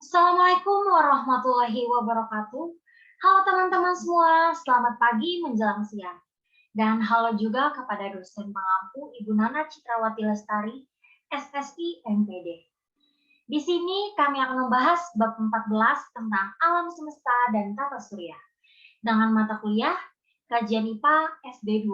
Assalamualaikum warahmatullahi wabarakatuh. Halo teman-teman semua, selamat pagi menjelang siang. Dan halo juga kepada dosen pengampu Ibu Nana Citrawati Lestari, SSI MPD. Di sini kami akan membahas bab 14 tentang alam semesta dan tata surya dengan mata kuliah Kajian IPA SD2.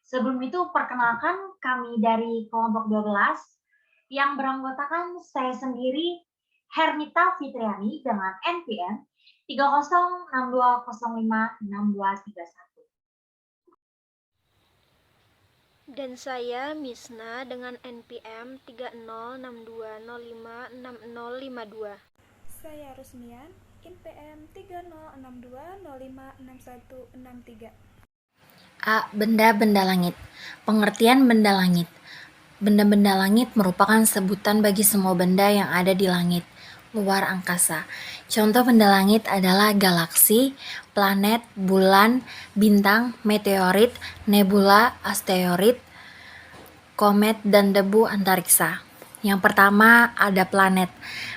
Sebelum itu perkenalkan kami dari kelompok 12 yang beranggotakan saya sendiri Hernita Fitriani dengan NPM 3062056231. Dan saya Misna dengan NPM 3062056052. Saya Rusmian, INPM 3062056163. A. Benda-benda langit. Pengertian benda langit. Benda-benda langit merupakan sebutan bagi semua benda yang ada di langit luar angkasa. Contoh benda langit adalah galaksi, planet, bulan, bintang, meteorit, nebula, asteroid, komet, dan debu antariksa. Yang pertama ada planet.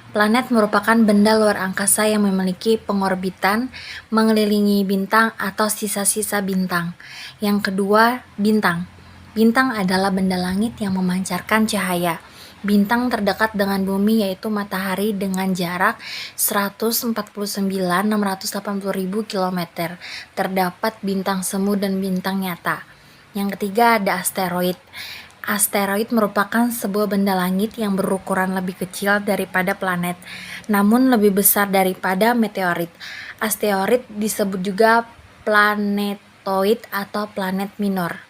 Planet merupakan benda luar angkasa yang memiliki pengorbitan mengelilingi bintang atau sisa-sisa bintang. Yang kedua, bintang. Bintang adalah benda langit yang memancarkan cahaya. Bintang terdekat dengan bumi yaitu matahari dengan jarak 149.680.000 km. Terdapat bintang semu dan bintang nyata. Yang ketiga ada asteroid. Asteroid merupakan sebuah benda langit yang berukuran lebih kecil daripada planet, namun lebih besar daripada meteorit. Asteroid disebut juga planetoid atau planet minor.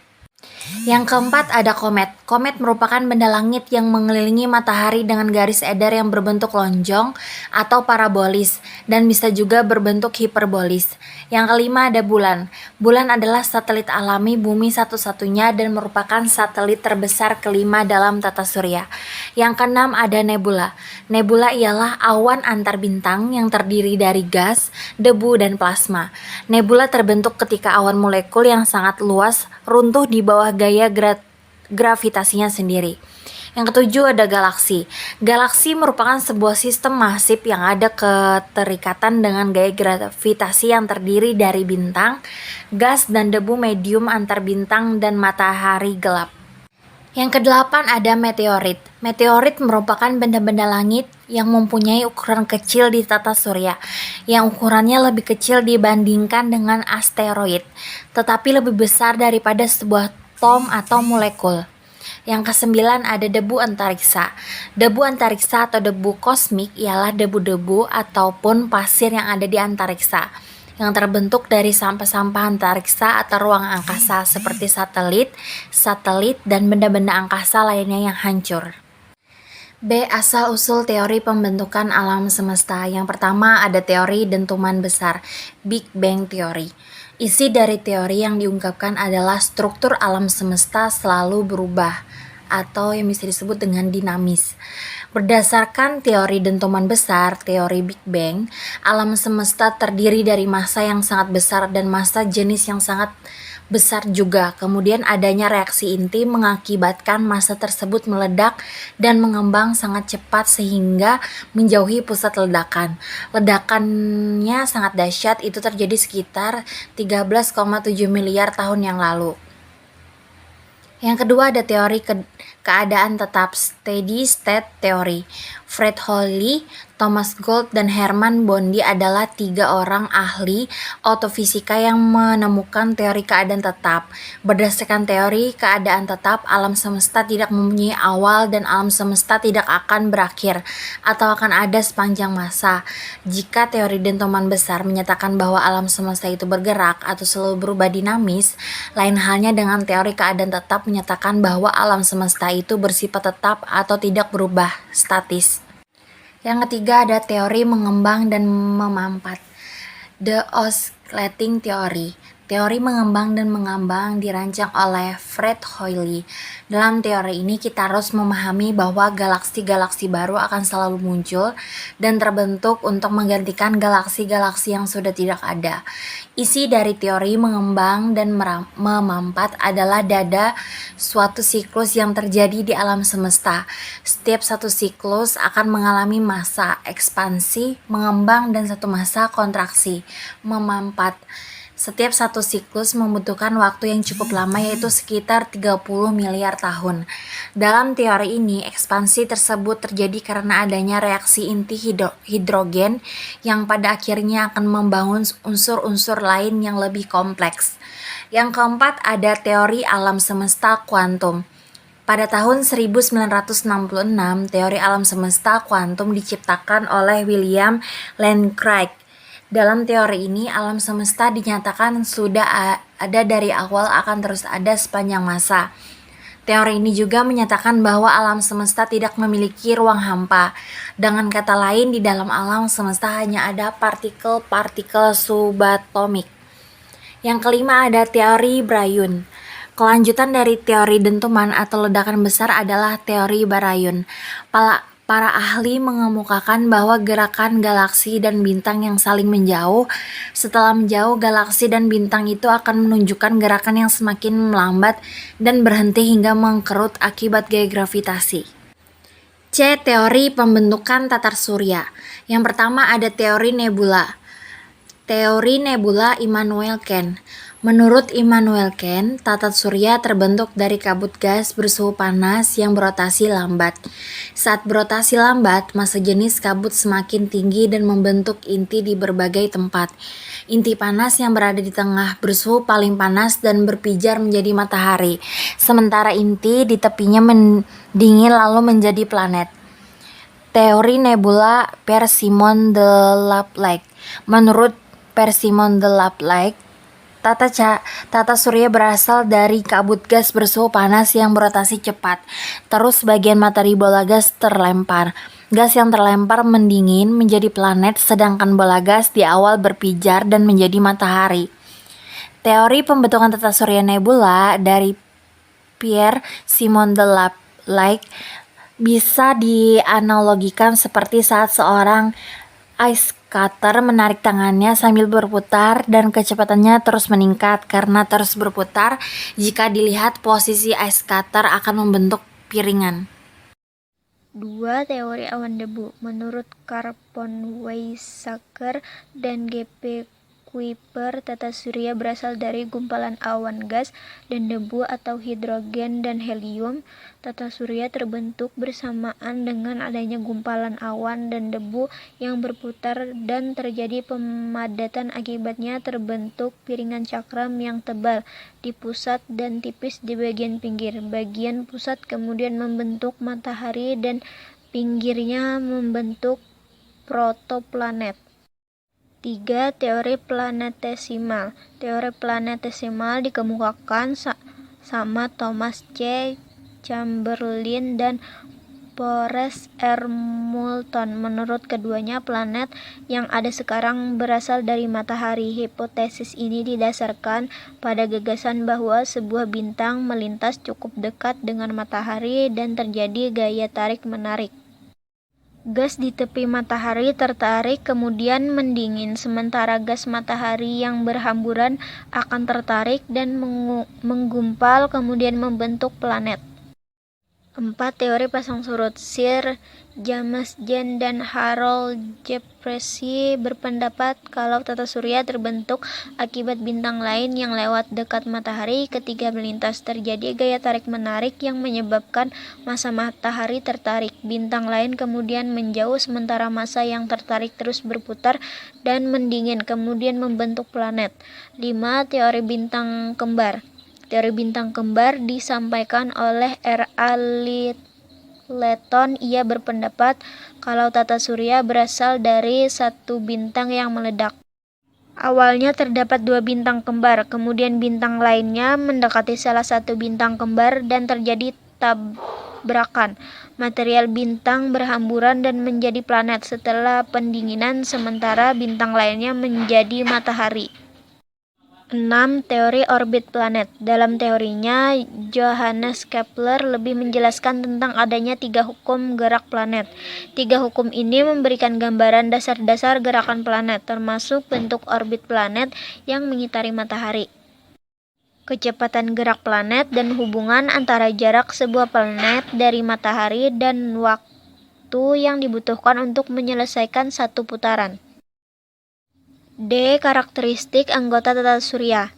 Yang keempat ada komet. Komet merupakan benda langit yang mengelilingi matahari dengan garis edar yang berbentuk lonjong atau parabolis dan bisa juga berbentuk hiperbolis. Yang kelima ada bulan. Bulan adalah satelit alami bumi satu-satunya dan merupakan satelit terbesar kelima dalam tata surya. Yang keenam ada nebula. Nebula ialah awan antar bintang yang terdiri dari gas, debu, dan plasma. Nebula terbentuk ketika awan molekul yang sangat luas runtuh di bawah gaya gravitasinya sendiri. Yang ketujuh ada galaksi. Galaksi merupakan sebuah sistem masif yang ada keterikatan dengan gaya gravitasi yang terdiri dari bintang, gas, dan debu medium antar bintang dan matahari gelap. Yang kedelapan ada meteorit. Meteorit merupakan benda-benda langit yang mempunyai ukuran kecil di tata surya, yang ukurannya lebih kecil dibandingkan dengan asteroid, tetapi lebih besar daripada sebuah atom atau molekul. Yang kesembilan ada debu antariksa. Debu antariksa atau debu kosmik ialah debu-debu ataupun pasir yang ada di antariksa, yang terbentuk dari sampah-sampah antariksa atau ruang angkasa seperti satelit, dan benda-benda angkasa lainnya yang hancur. B. Asal-usul teori pembentukan alam semesta. Yang pertama ada teori dentuman besar, Big Bang Theory. Isi dari teori yang diungkapkan adalah struktur alam semesta selalu berubah atau yang bisa disebut dengan dinamis. Berdasarkan teori dentuman besar, teori Big Bang, alam semesta terdiri dari massa yang sangat besar dan massa jenis yang sangat besar juga. Kemudian adanya reaksi inti mengakibatkan massa tersebut meledak dan mengembang sangat cepat sehingga menjauhi pusat ledakan. Ledakannya sangat dahsyat, itu terjadi sekitar 13,7 miliar tahun yang lalu. Yang kedua ada teori keadaan tetap, steady state theory. Fred Hoyle, Thomas Gould, dan Hermann Bondi adalah 3 orang ahli autofisika yang menemukan teori keadaan tetap. Berdasarkan teori keadaan tetap, alam semesta tidak mempunyai awal dan alam semesta tidak akan berakhir atau akan ada sepanjang masa. Jika teori dentuman besar menyatakan bahwa alam semesta itu bergerak atau selalu berubah dinamis, lain halnya dengan teori keadaan tetap menyatakan bahwa alam semesta itu bersifat tetap atau tidak berubah, statis. Yang ketiga ada teori mengembang dan memampat, the oscillating theory. Teori mengembang dan mengambang dirancang oleh Fred Hoyle. Dalam teori ini kita harus memahami bahwa galaksi-galaksi baru akan selalu muncul dan terbentuk untuk menggantikan galaksi-galaksi yang sudah tidak ada. Isi dari teori mengembang dan memampat adalah dada suatu siklus yang terjadi di alam semesta. Setiap satu siklus akan mengalami masa ekspansi, mengembang, dan satu masa kontraksi, memampat. Setiap satu siklus membutuhkan waktu yang cukup lama, yaitu sekitar 30 miliar tahun. Dalam teori ini, ekspansi tersebut terjadi karena adanya reaksi inti hidrogen yang pada akhirnya akan membangun unsur-unsur lain yang lebih kompleks. Yang keempat, ada teori alam semesta kuantum. Pada tahun 1966, teori alam semesta kuantum diciptakan oleh William Lane Craig. Dalam teori ini, alam semesta dinyatakan sudah ada dari awal, akan terus ada sepanjang masa. Teori ini juga menyatakan bahwa alam semesta tidak memiliki ruang hampa. Dengan kata lain, di dalam alam semesta hanya ada partikel-partikel subatomik. Yang kelima, ada teori Baryon. Kelanjutan dari teori dentuman atau ledakan besar adalah teori Baryon. Para ahli mengemukakan bahwa gerakan galaksi dan bintang yang saling menjauh. Setelah menjauh, galaksi dan bintang itu akan menunjukkan gerakan yang semakin melambat dan berhenti hingga mengkerut akibat gaya gravitasi. C. Teori pembentukan tatar surya. Yang pertama ada teori nebula. Teori nebula Immanuel Kant. Menurut Immanuel Kant, tata surya terbentuk dari kabut gas bersuhu panas yang berotasi lambat. Saat berotasi lambat, massa jenis kabut semakin tinggi dan membentuk inti di berbagai tempat. Inti panas yang berada di tengah bersuhu paling panas dan berpijar menjadi matahari, sementara inti di tepinya mendingin lalu menjadi planet. Teori nebula Persimon de Laplace. Menurut Persimon de Laplace, tata surya berasal dari kabut gas bersuhu panas yang berotasi cepat. Terus bagian materi bola gas terlempar. Gas yang terlempar mendingin menjadi planet, sedangkan bola gas di awal berpijar dan menjadi matahari. Teori pembentukan tata surya nebula dari Pierre Simon de Laplace bisa dianalogikan seperti saat seorang ice cutter menarik tangannya sambil berputar dan kecepatannya terus meningkat karena terus berputar. Jika dilihat, posisi ice cutter akan membentuk piringan. 2. Teori awan debu. Menurut Carpon Weizsäcker dan G.P. Kuiper, tata surya berasal dari gumpalan awan gas dan debu atau hidrogen dan helium. Tata surya terbentuk bersamaan dengan adanya gumpalan awan dan debu yang berputar dan terjadi pemadatan, akibatnya terbentuk piringan cakram yang tebal di pusat dan tipis di bagian pinggir. Bagian pusat kemudian membentuk matahari dan pinggirnya membentuk protoplanet. 3. Teori planetesimal. Teori planetesimal dikemukakan sama Thomas C. Chamberlain dan Forrest R. Moulton. Menurut keduanya, planet yang ada sekarang berasal dari matahari. Hipotesis ini didasarkan pada gagasan bahwa sebuah bintang melintas cukup dekat dengan matahari dan terjadi gaya tarik-menarik. Gas di tepi matahari tertarik kemudian mendingin, sementara gas matahari yang berhamburan akan tertarik dan menggumpal kemudian membentuk planet. 4. Teori pasang surut. Sir James Jean dan Harold Jeffreys berpendapat kalau tata surya terbentuk akibat bintang lain yang lewat dekat matahari. Ketika melintas, terjadi gaya tarik-menarik yang menyebabkan massa matahari tertarik. Bintang lain kemudian menjauh, sementara massa yang tertarik terus berputar dan mendingin, kemudian membentuk planet. 5. Teori bintang kembar. Teori bintang kembar disampaikan oleh R.A. Letton. Ia berpendapat kalau tata surya berasal dari satu bintang yang meledak. Awalnya terdapat 2 bintang kembar, kemudian bintang lainnya mendekati salah satu bintang kembar dan terjadi tabrakan. Material bintang berhamburan dan menjadi planet setelah pendinginan, sementara bintang lainnya menjadi matahari. 6. Teori orbit planet. Dalam teorinya, Johannes Kepler lebih menjelaskan tentang adanya 3 hukum gerak planet. 3 hukum ini memberikan gambaran dasar-dasar gerakan planet, termasuk bentuk orbit planet yang mengitari matahari, kecepatan gerak planet, dan hubungan antara jarak sebuah planet dari matahari dan waktu yang dibutuhkan untuk menyelesaikan satu putaran. D. Karakteristik anggota tata surya.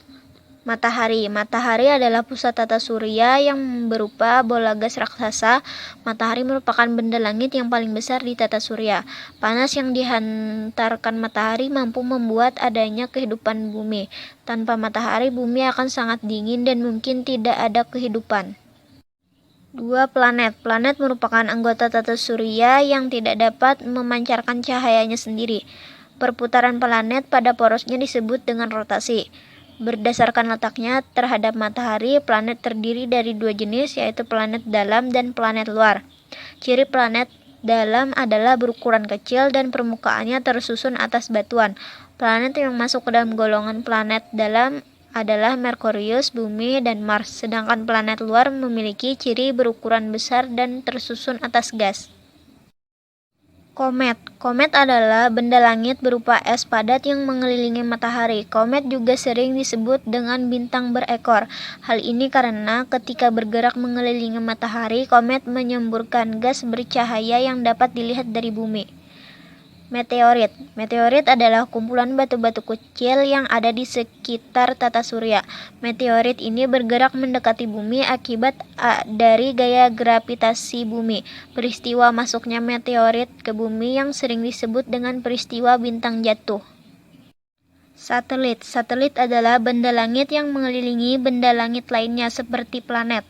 Matahari. Matahari adalah pusat tata surya yang berupa bola gas raksasa. Matahari merupakan benda langit yang paling besar di tata surya. Panas yang dihantarkan matahari mampu membuat adanya kehidupan bumi. Tanpa matahari, bumi akan sangat dingin dan mungkin tidak ada kehidupan. 2. Planet. Planet merupakan anggota tata surya yang tidak dapat memancarkan cahayanya sendiri. Perputaran planet pada porosnya disebut dengan rotasi. Berdasarkan letaknya terhadap matahari, planet terdiri dari 2 jenis, yaitu planet dalam dan planet luar. Ciri planet dalam adalah berukuran kecil dan permukaannya tersusun atas batuan. Planet yang masuk ke dalam golongan planet dalam adalah Merkurius, Bumi, dan Mars, sedangkan planet luar memiliki ciri berukuran besar dan tersusun atas gas. Komet. Komet adalah benda langit berupa es padat yang mengelilingi matahari. Komet juga sering disebut dengan bintang berekor. Hal ini karena ketika bergerak mengelilingi matahari, komet menyemburkan gas bercahaya yang dapat dilihat dari bumi. Meteorit. Meteorit adalah kumpulan batu-batu kecil yang ada di sekitar tata surya. Meteorit ini bergerak mendekati bumi akibat dari gaya gravitasi bumi. Peristiwa masuknya meteorit ke bumi yang sering disebut dengan peristiwa bintang jatuh. Satelit. Satelit adalah benda langit yang mengelilingi benda langit lainnya seperti planet.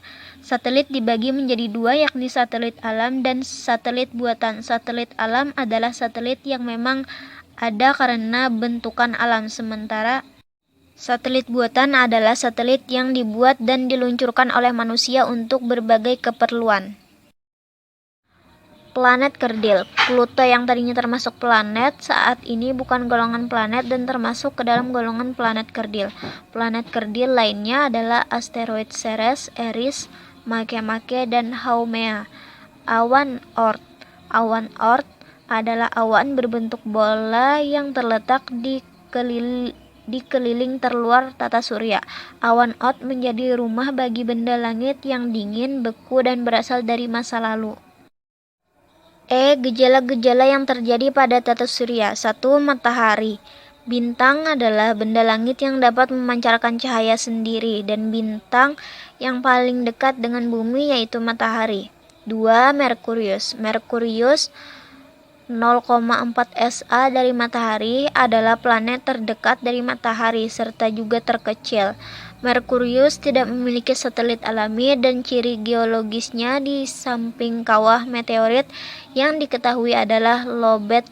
Satelit dibagi menjadi 2, yakni satelit alam dan satelit buatan. Satelit alam adalah satelit yang memang ada karena bentukan alam, sementara satelit buatan adalah satelit yang dibuat dan diluncurkan oleh manusia untuk berbagai keperluan. Planet kerdil. Pluto yang tadinya termasuk planet saat ini bukan golongan planet dan termasuk ke dalam golongan planet kerdil. Planet kerdil lainnya adalah asteroid Ceres, Eris, Makemake, dan Haumea. Awan Oort. Awan Oort adalah awan berbentuk bola yang terletak di keliling terluar tata surya. Awan Oort menjadi rumah bagi benda langit yang dingin, beku, dan berasal dari masa lalu. Gejala-gejala yang terjadi pada tata surya. 1. Matahari. Bintang adalah benda langit yang dapat memancarkan cahaya sendiri, dan bintang yang paling dekat dengan bumi yaitu matahari. 2. Merkurius. Merkurius 0,4 SA dari matahari adalah planet terdekat dari matahari serta juga terkecil. Merkurius tidak memiliki satelit alami dan ciri geologisnya di samping kawah meteorit yang diketahui adalah lobet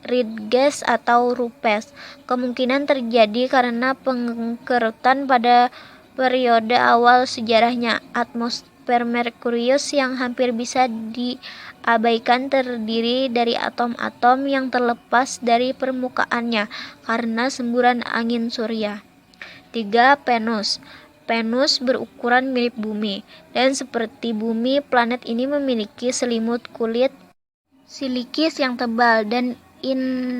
Ridges atau Rupes. Kemungkinan terjadi karena pengkerutan pada periode awal sejarahnya. Atmosfer Merkurius yang hampir bisa diabaikan terdiri dari atom-atom yang terlepas dari permukaannya karena semburan angin surya. 3. Venus. Venus berukuran mirip bumi, dan seperti bumi, planet ini memiliki selimut kulit silikis yang tebal dan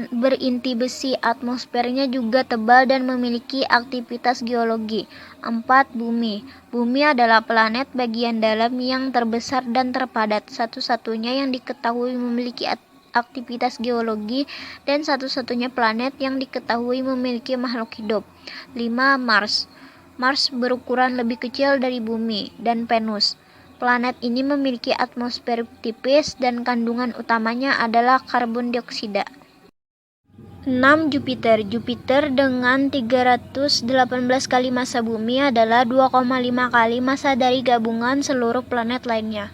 berinti besi. Atmosfernya juga tebal dan memiliki aktivitas geologi. 4. Bumi. Bumi adalah planet bagian dalam yang terbesar dan terpadat, satu-satunya yang diketahui memiliki aktivitas geologi dan satu-satunya planet yang diketahui memiliki makhluk hidup. 5. Mars. Mars berukuran lebih kecil dari Bumi dan Venus. Planet ini memiliki atmosfer tipis dan kandungan utamanya adalah karbon dioksida. 6. Jupiter. Jupiter dengan 318 kali massa Bumi adalah 2,5 kali massa dari gabungan seluruh planet lainnya.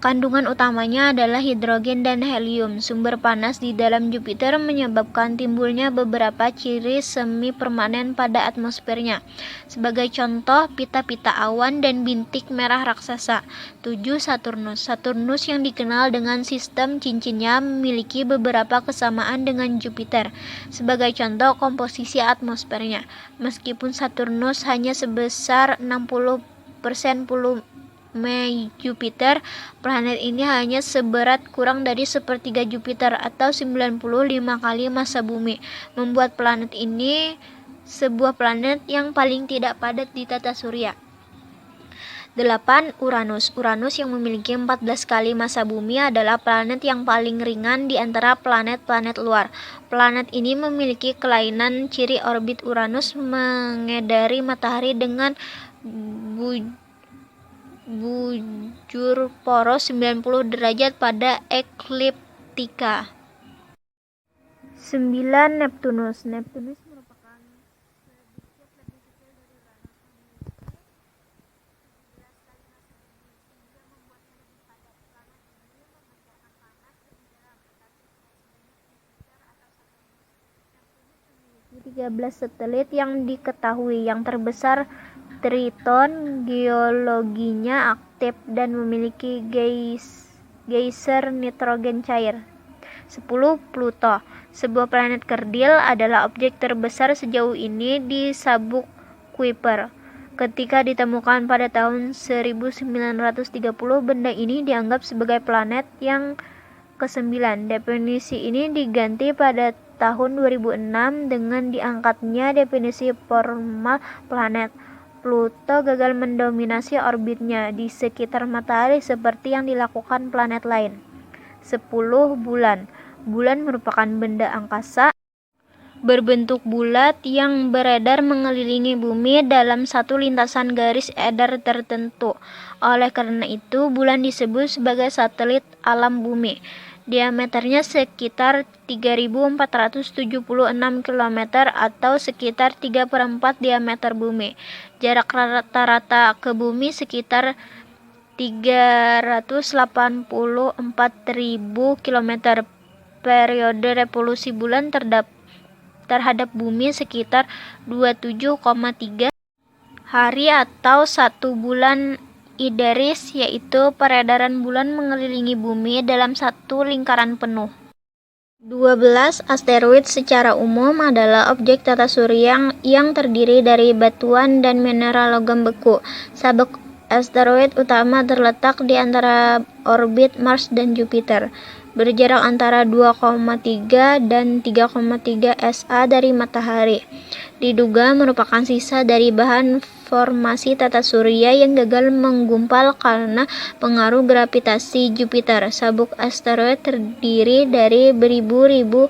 Kandungan utamanya adalah hidrogen dan helium. Sumber panas di dalam Jupiter menyebabkan timbulnya beberapa ciri semi permanen pada atmosfernya. Sebagai contoh, pita-pita awan dan bintik merah raksasa. 7. Saturnus. Saturnus yang dikenal dengan sistem cincinnya memiliki beberapa kesamaan dengan Jupiter. Sebagai contoh, komposisi atmosfernya. Meskipun Saturnus hanya sebesar 60% volume Jupiter, planet ini hanya seberat kurang dari sepertiga Jupiter atau 95 kali massa bumi, membuat planet ini sebuah planet yang paling tidak padat di tata surya. 8. Uranus. Uranus yang memiliki 14 kali massa bumi adalah planet yang paling ringan di antara planet-planet luar. Planet ini memiliki kelainan ciri orbit Uranus mengedari matahari dengan bujur poros 90 derajat pada ekliptika. 9. Neptunus. Neptunus merupakan sedikit lebih kecil dari Uranus, memiliki 11 kali massa bumi sehingga membuatnya lebih padat. Planet ini memancarkan panas lebih dalam, tetapi tidak sebanyak Jupiter atau Saturnus. Neptunus memiliki 13 satelit yang diketahui. Yang terbesar Triton, geologinya aktif dan memiliki geyser nitrogen cair. 10. Pluto. Sebuah planet kerdil adalah objek terbesar sejauh ini di sabuk Kuiper. Ketika ditemukan pada tahun 1930, benda ini dianggap sebagai planet yang ke-9. Definisi ini diganti pada tahun 2006 dengan diangkatnya definisi formal planet. Pluto gagal mendominasi orbitnya di sekitar matahari seperti yang dilakukan planet lain. 10. Bulan. Bulan merupakan benda angkasa berbentuk bulat yang beredar mengelilingi bumi dalam satu lintasan garis edar tertentu. Oleh karena itu, bulan disebut sebagai satelit alam bumi. Diameternya sekitar 3.476 km atau sekitar 3/4 diameter bumi. Jarak rata-rata ke bumi sekitar 384.000 km. Periode revolusi bulan terhadap bumi sekitar 27,3 hari atau 1 bulan ideris, yaitu peredaran bulan mengelilingi bumi dalam satu lingkaran penuh. 12. Asteroid secara umum adalah objek tata surya yang terdiri dari batuan dan mineral logam beku. Sabuk asteroid utama terletak di antara orbit Mars dan Jupiter, berjarak antara 2,3 dan 3,3 SA dari matahari. Diduga merupakan sisa dari bahan formasi tata surya yang gagal menggumpal karena pengaruh gravitasi Jupiter. Sabuk asteroid terdiri dari beribu-ribu,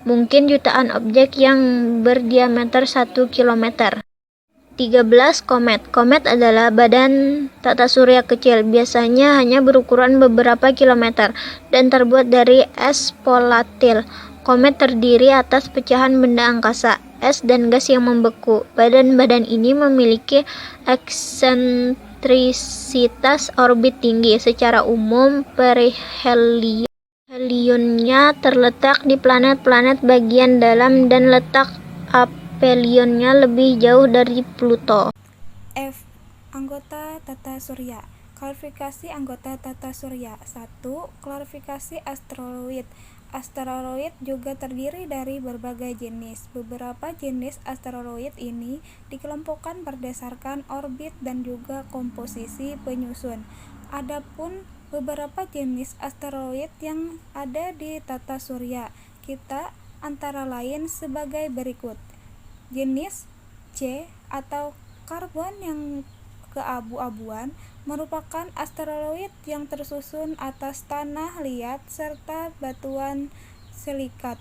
mungkin jutaan objek yang berdiameter 1 km. 13. Komet. Komet adalah badan tata surya kecil, biasanya hanya berukuran beberapa kilometer, dan terbuat dari es volatil. Komet terdiri atas pecahan benda angkasa, es dan gas yang membeku. Badan-badan ini memiliki eksentrisitas orbit tinggi. Secara umum, perihelionnya terletak di planet-planet bagian dalam dan letak aphelionnya lebih jauh dari Pluto. F. Anggota tata surya. Klasifikasi anggota tata surya. 1. Klasifikasi asteroid. Asteroid juga terdiri dari berbagai jenis. Beberapa jenis asteroid ini dikelompokkan berdasarkan orbit dan juga komposisi penyusun. Adapun beberapa jenis asteroid yang ada di tata surya kita antara lain sebagai berikut. Jenis C atau karbon yang keabu-abuan merupakan asteroid yang tersusun atas tanah liat serta batuan silikat.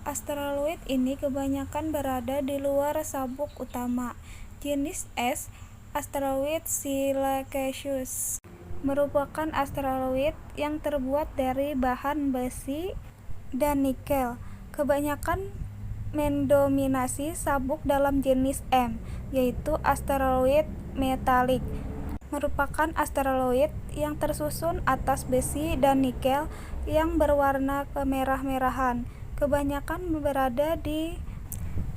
Asteroid ini kebanyakan berada di luar sabuk utama. Jenis S, asteroid Siliceous, merupakan asteroid yang terbuat dari bahan besi dan nikel. Kebanyakan mendominasi sabuk dalam jenis M, yaitu asteroid metalik. merupakan asteroid yang tersusun atas besi dan nikel yang berwarna kemerah-merahan. Kebanyakan berada di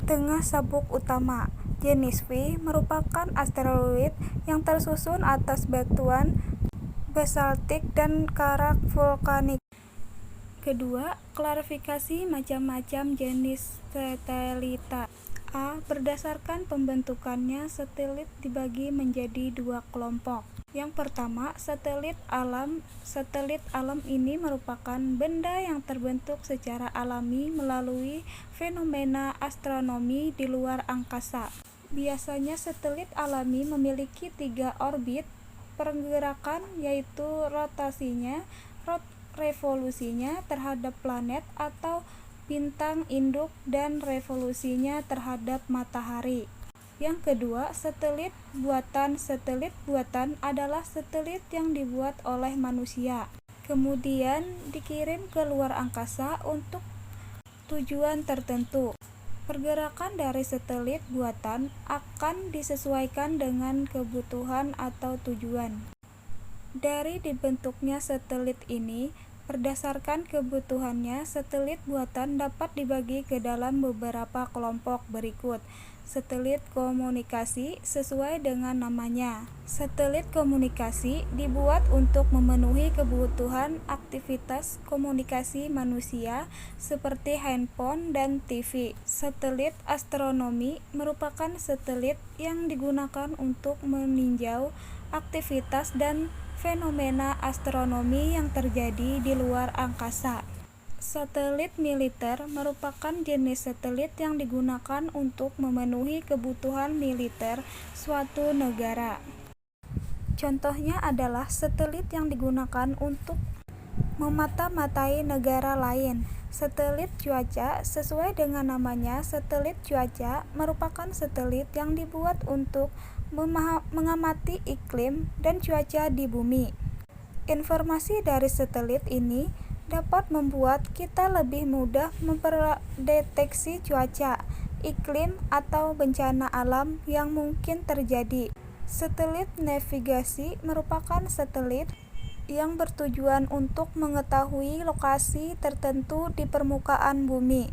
tengah sabuk utama. Jenis V merupakan asteroid yang tersusun atas batuan basaltik dan karak vulkanik. Kedua, klarifikasi macam-macam jenis satelita. A. Berdasarkan pembentukannya, satelit dibagi menjadi dua kelompok. Yang pertama, satelit alam. Satelit alam ini merupakan benda yang terbentuk secara alami melalui fenomena astronomi di luar angkasa. Biasanya satelit alami memiliki 3 orbit pergerakan, yaitu rotasinya, revolusinya terhadap planet atau bintang induk, dan revolusinya terhadap matahari. Yang kedua, satelit buatan. Satelit buatan adalah satelit yang dibuat oleh manusia, kemudian dikirim ke luar angkasa untuk tujuan tertentu. Pergerakan dari satelit buatan akan disesuaikan dengan kebutuhan atau tujuan. Dari dibentuknya satelit ini, berdasarkan kebutuhannya, satelit buatan dapat dibagi ke dalam beberapa kelompok berikut. Satelit komunikasi sesuai dengan namanya. Satelit komunikasi dibuat untuk memenuhi kebutuhan aktivitas komunikasi manusia seperti handphone dan TV. Satelit astronomi merupakan satelit yang digunakan untuk meninjau aktivitas dan fenomena astronomi yang terjadi di luar angkasa. Satelit militer merupakan jenis satelit yang digunakan untuk memenuhi kebutuhan militer suatu negara. Contohnya adalah satelit yang digunakan untuk memata-matai negara lain. Satelit cuaca sesuai dengan namanya, satelit cuaca merupakan satelit yang dibuat untuk mengamati iklim dan cuaca di bumi. Informasi dari satelit ini dapat membuat kita lebih mudah memperdeteksi cuaca, iklim, atau bencana alam yang mungkin terjadi. Satelit navigasi merupakan satelit yang bertujuan untuk mengetahui lokasi tertentu di permukaan bumi.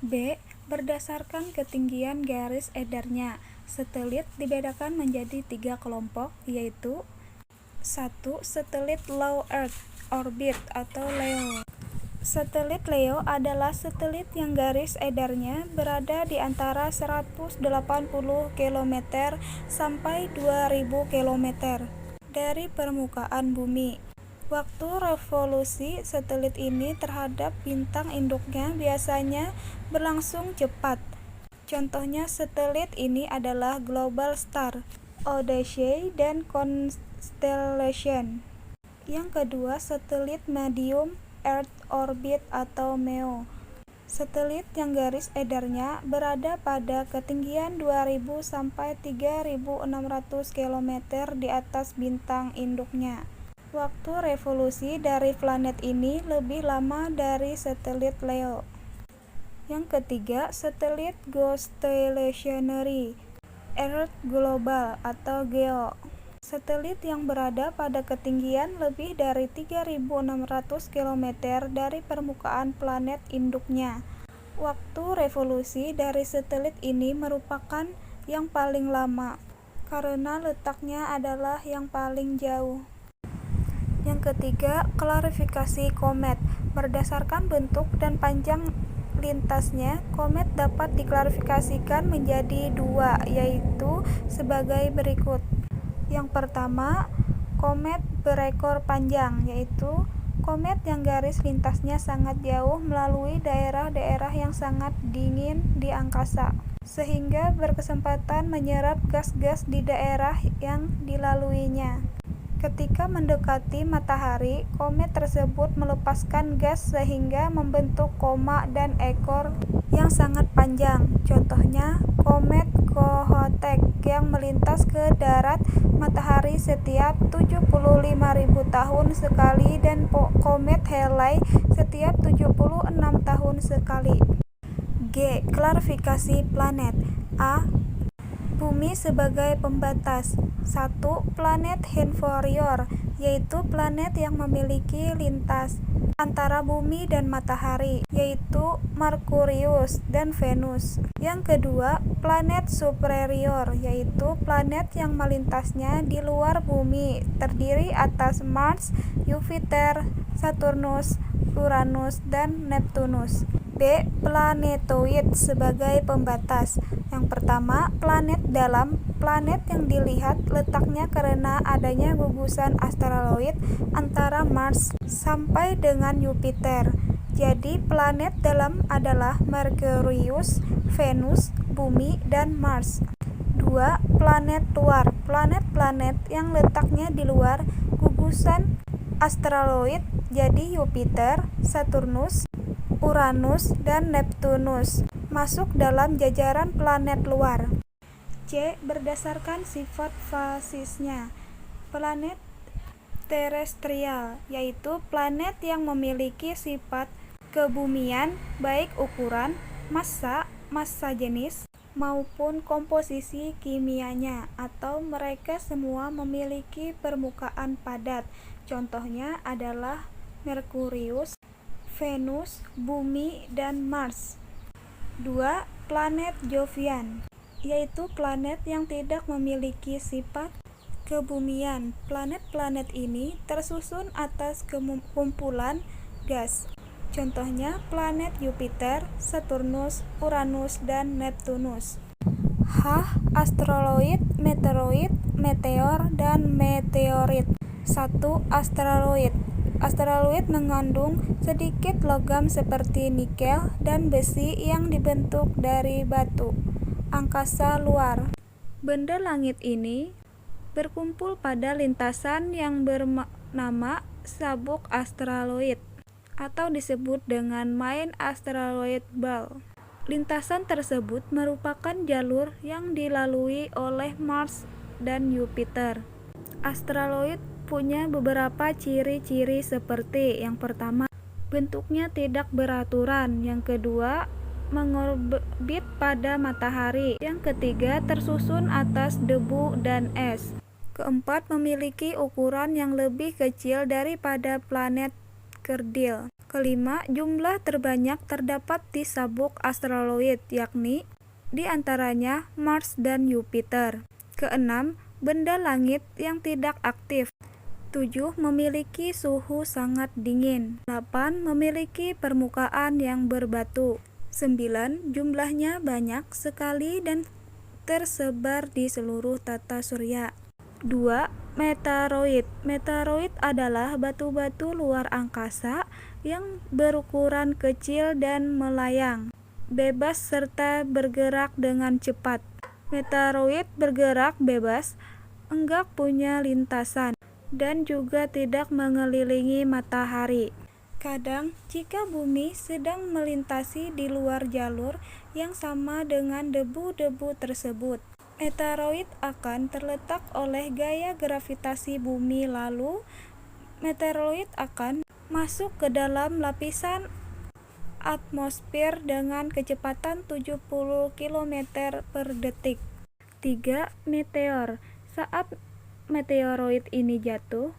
B. Berdasarkan ketinggian garis edarnya, satelit dibedakan menjadi 3 kelompok, yaitu 1. Satelit low Earth orbit atau LEO. Satelit LEO adalah satelit yang garis edarnya berada di antara 180 km sampai 2000 km dari permukaan bumi. Waktu revolusi satelit ini terhadap bintang induknya biasanya berlangsung cepat. Contohnya satelit ini adalah Globalstar, Odyssey, dan Constellation. Yang kedua, satelit medium Earth orbit atau MEO. Satelit yang garis edarnya berada pada ketinggian 2000 sampai 3600 km di atas bintang induknya. Waktu revolusi dari planet ini lebih lama dari satelit LEO. Yang ketiga, satelit geostationary Earth global atau GEO. Satelit yang berada pada ketinggian lebih dari 3600 km dari permukaan planet induknya. Waktu revolusi dari satelit ini merupakan yang paling lama, karena letaknya adalah yang paling jauh. Yang ketiga, klarifikasi komet. Berdasarkan bentuk dan panjang lintasnya, komet dapat diklarifikasikan menjadi 2, yaitu sebagai berikut. Yang pertama, komet berekor panjang, yaitu komet yang garis lintasnya sangat jauh melalui daerah-daerah yang sangat dingin di angkasa, sehingga berkesempatan menyerap gas-gas di daerah yang dilaluinya. Ketika mendekati matahari, komet tersebut melepaskan gas sehingga membentuk koma dan ekor yang sangat panjang. Contohnya, komet Kohoutek yang melintas ke darat matahari setiap 75.000 tahun sekali, dan komet Halley setiap 76 tahun sekali. G. Klarifikasi planet. A. Bumi sebagai pembatas. 1. Planet inferior, yaitu planet yang memiliki lintas antara bumi dan matahari, yaitu Merkurius dan Venus. Yang kedua, planet superior, yaitu planet yang melintasnya di luar bumi, terdiri atas Mars, Jupiter, Saturnus, Uranus, dan Neptunus. B. Planetoid sebagai pembatas. Yang pertama, planet dalam. Planet yang dilihat letaknya karena adanya gugusan asteroid antara Mars sampai dengan Jupiter. Jadi planet dalam adalah Merkurius, Venus, Bumi, dan Mars. 2. Planet luar. Planet-planet yang letaknya di luar gugusan asteroid jadi Jupiter, Saturnus, Uranus, dan Neptunus masuk dalam jajaran planet luar. C. Berdasarkan sifat fasisnya. Planet terestrial, yaitu planet yang memiliki sifat kebumian baik ukuran, massa jenis, maupun komposisi kimianya, atau mereka semua memiliki permukaan padat. Contohnya adalah Merkurius, Venus, Bumi, dan Mars. 2. Planet Jovian, yaitu planet yang tidak memiliki sifat kebumian. Planet-planet ini tersusun atas kumpulan gas. Contohnya planet Jupiter, Saturnus, Uranus, dan Neptunus. H. Asteroid, meteoroid, meteor, dan meteorit. 1. Asteroid. Asteroid mengandung sedikit logam seperti nikel dan besi yang dibentuk dari batu angkasa luar. Benda langit ini berkumpul pada lintasan yang bernama sabuk asteroid atau disebut dengan main asteroid belt. Lintasan tersebut merupakan jalur yang dilalui oleh Mars dan Jupiter. Asteroid punya beberapa ciri-ciri seperti yang pertama, bentuknya tidak beraturan. Yang kedua, mengorbit pada matahari. Yang ketiga, tersusun atas debu dan es. Keempat, memiliki ukuran yang lebih kecil daripada planet kerdil. Kelima, jumlah terbanyak terdapat di sabuk asteroid, yakni di antaranya Mars dan Jupiter. Keenam, benda langit yang tidak aktif. 7. Memiliki suhu sangat dingin. 8. Memiliki permukaan yang berbatu. 9. Jumlahnya banyak sekali dan tersebar di seluruh tata surya. 2. Meteoroid. Meteoroid adalah batu-batu luar angkasa yang berukuran kecil dan melayang, bebas serta bergerak dengan cepat. Meteoroid bergerak bebas, enggak punya lintasan, dan juga tidak mengelilingi matahari. Kadang, jika bumi sedang melintasi di luar jalur yang sama dengan debu-debu tersebut, meteoroid akan terletak oleh gaya gravitasi bumi, lalu meteoroid akan masuk ke dalam lapisan atmosfer dengan kecepatan 70 km per detik. 3. Meteor. Saat meteoroid ini jatuh,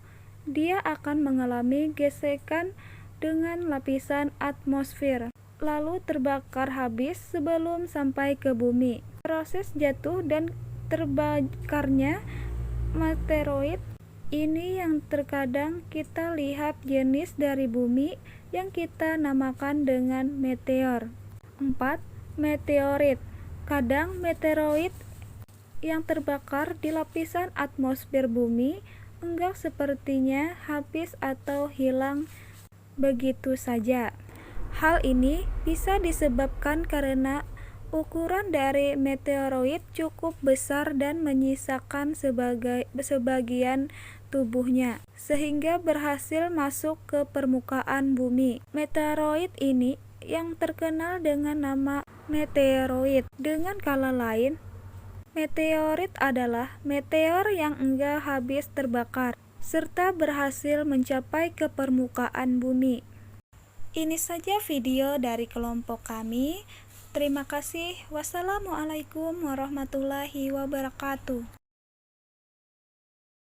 dia akan mengalami gesekan dengan lapisan atmosfer, lalu terbakar habis sebelum sampai ke bumi. Proses jatuh dan terbakarnya meteoroid ini yang terkadang kita lihat jenis dari bumi yang kita namakan dengan meteor. 4. Meteorit. Kadang meteoroid yang terbakar di lapisan atmosfer bumi enggak sepertinya habis atau hilang begitu saja. Hal ini bisa disebabkan karena ukuran dari meteoroid cukup besar dan menyisakan sebagian tubuhnya, sehingga berhasil masuk ke permukaan bumi. Meteoroid ini yang terkenal dengan nama meteoroid. Dengan kata lain, meteorit adalah meteor yang enggak habis terbakar, serta berhasil mencapai ke permukaan bumi. Ini saja video dari kelompok kami. Terima kasih. Wassalamualaikum warahmatullahi wabarakatuh.